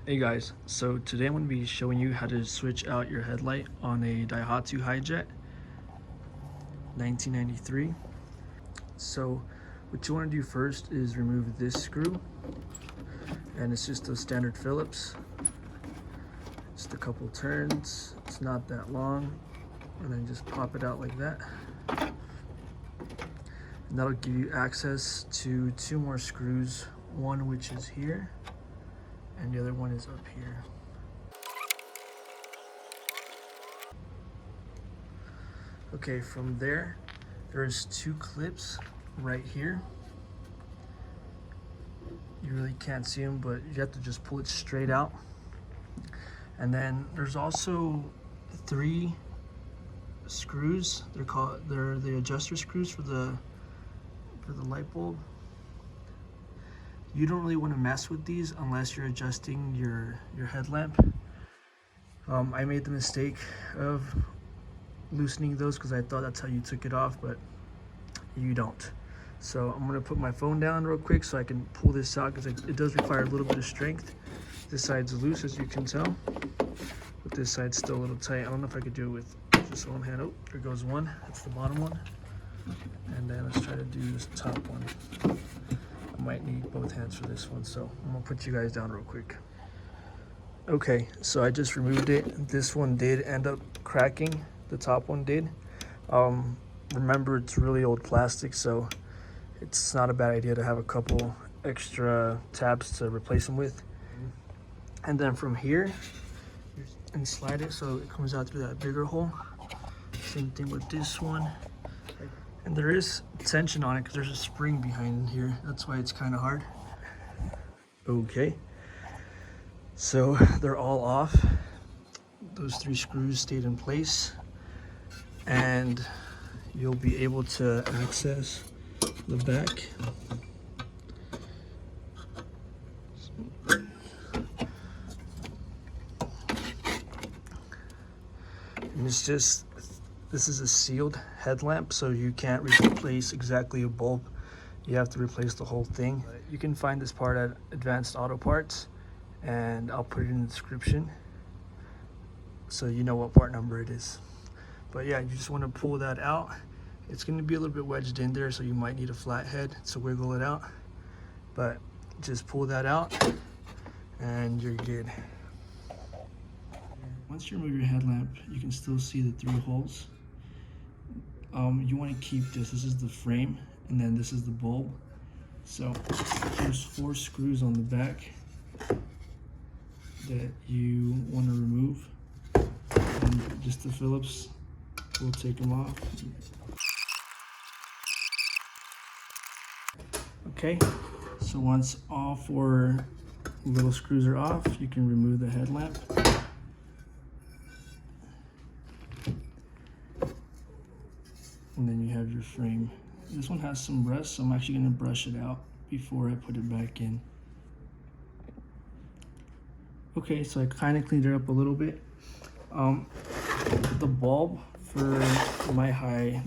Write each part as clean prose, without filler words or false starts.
Hey guys, so today I'm going to be showing you how to switch out your headlight on a Daihatsuhijet 1993. So what you want to do first is remove this screw, and it's just a standard Phillips. Just a couple turns, it's not that long, and then just pop it out like that. And that'll give you access to two more screws, one which is here and the other one is up here. Okay, from there's two clips right here. You really can't see them, but you have to just pull it straight out. And then there's also three screws. They're the adjuster screws for the light bulb. You don't really want to mess with these unless you're adjusting your headlamp. I made the mistake of loosening those because I thought that's how you took it off, but you don't. So I'm gonna put my phone down real quick so I can pull this out, because it does require a little bit of strength. This side's loose, as you can tell, but this side's still a little tight. I don't know if I could do it with just one hand. Oh, there goes one. That's the bottom one. And then let's try to do this top one. I might need both hands for this one, so I'm gonna put you guys down real quick. Okay, so I just removed it. This one did end up cracking. The top one did. Remember, it's really old plastic, so it's not a bad idea to have a couple extra tabs to replace them with. And then from here, and slide it so it comes out through that bigger hole. Same thing with this one. And there is tension on it because there's a spring behind here. That's why it's kind of hard. Okay, so they're all off. Those three screws stayed in place, and you'll be able to access the back. And this is a sealed headlamp, so you can't replace exactly a bulb. You have to replace the whole thing. You can find this part at Advanced Auto Parts, and I'll put it in the description so you know what part number it is. But yeah, you just want to pull that out. It's going to be a little bit wedged in there, so you might need a flat head to wiggle it out. But just pull that out and you're good. Once you remove your headlamp, you can still see the three holes. You want to keep this. This is the frame, and then this is the bulb. So there's 4 screws on the back that you want to remove. And just the Phillips will take them off. Okay, so once all 4 little screws are off, you can remove the headlamp. And then you have your frame. This one has some rust, so I'm actually going to brush it out before I put it back in. Okay, so I kind of cleaned it up a little bit. The bulb for my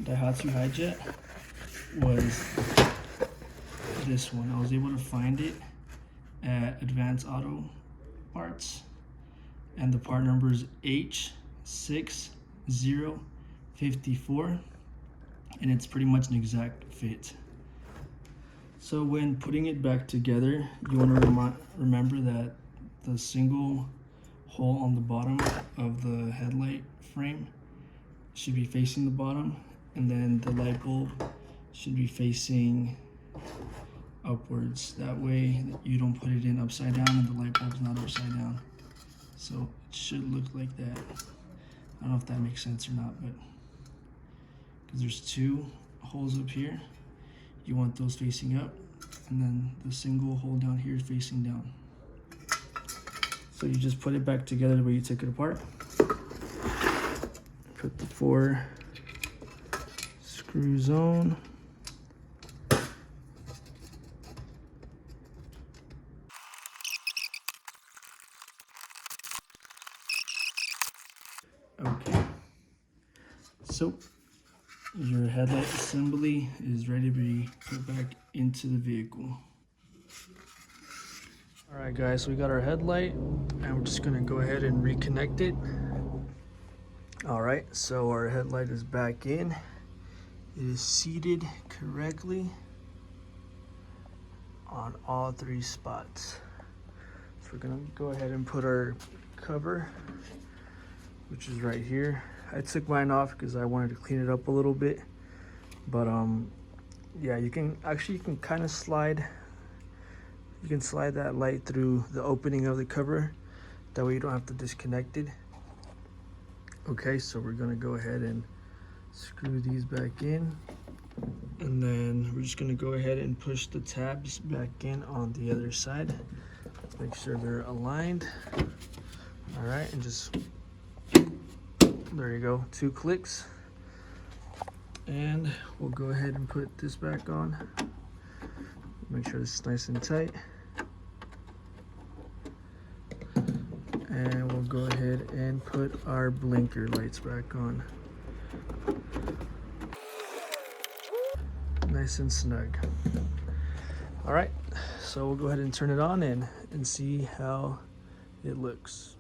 Daihatsuhijet was this one. I was able to find it at Advanced Auto Parts, and the part number is H6054, and it's pretty much an exact fit. So when putting it back together, you want to remember that the single hole on the bottom of the headlight frame should be facing the bottom, and then the light bulb should be facing upwards. That way you don't put it in upside down and the light bulb's not upside down. So it should look like that. I don't know if that makes sense or not, but because there's 2 holes up here, you want those facing up, and then the single hole down here is facing down. So you just put it back together the way you took it apart. Put the 4 screws on. Okay, so your headlight assembly is ready to be put back into the vehicle. Alright guys, so we got our headlight and we're just gonna go ahead and reconnect it. Alright, so our headlight is back in. It is seated correctly on all 3 spots. So we're gonna go ahead and put our cover, which is right here. I took mine off because I wanted to clean it up a little bit, but yeah, you can kind of slide. You can slide that light through the opening of the cover. That way you don't have to disconnect it. Okay, so we're gonna go ahead and screw these back in. And then we're just gonna go ahead and push the tabs back in on the other side. Make sure they're aligned. All right, and just, there you go, 2 clicks. And we'll go ahead and put this back on. Make sure this is nice and tight. And we'll go ahead and put our blinker lights back on. Nice and snug. All right, so we'll go ahead and turn it on and see how it looks.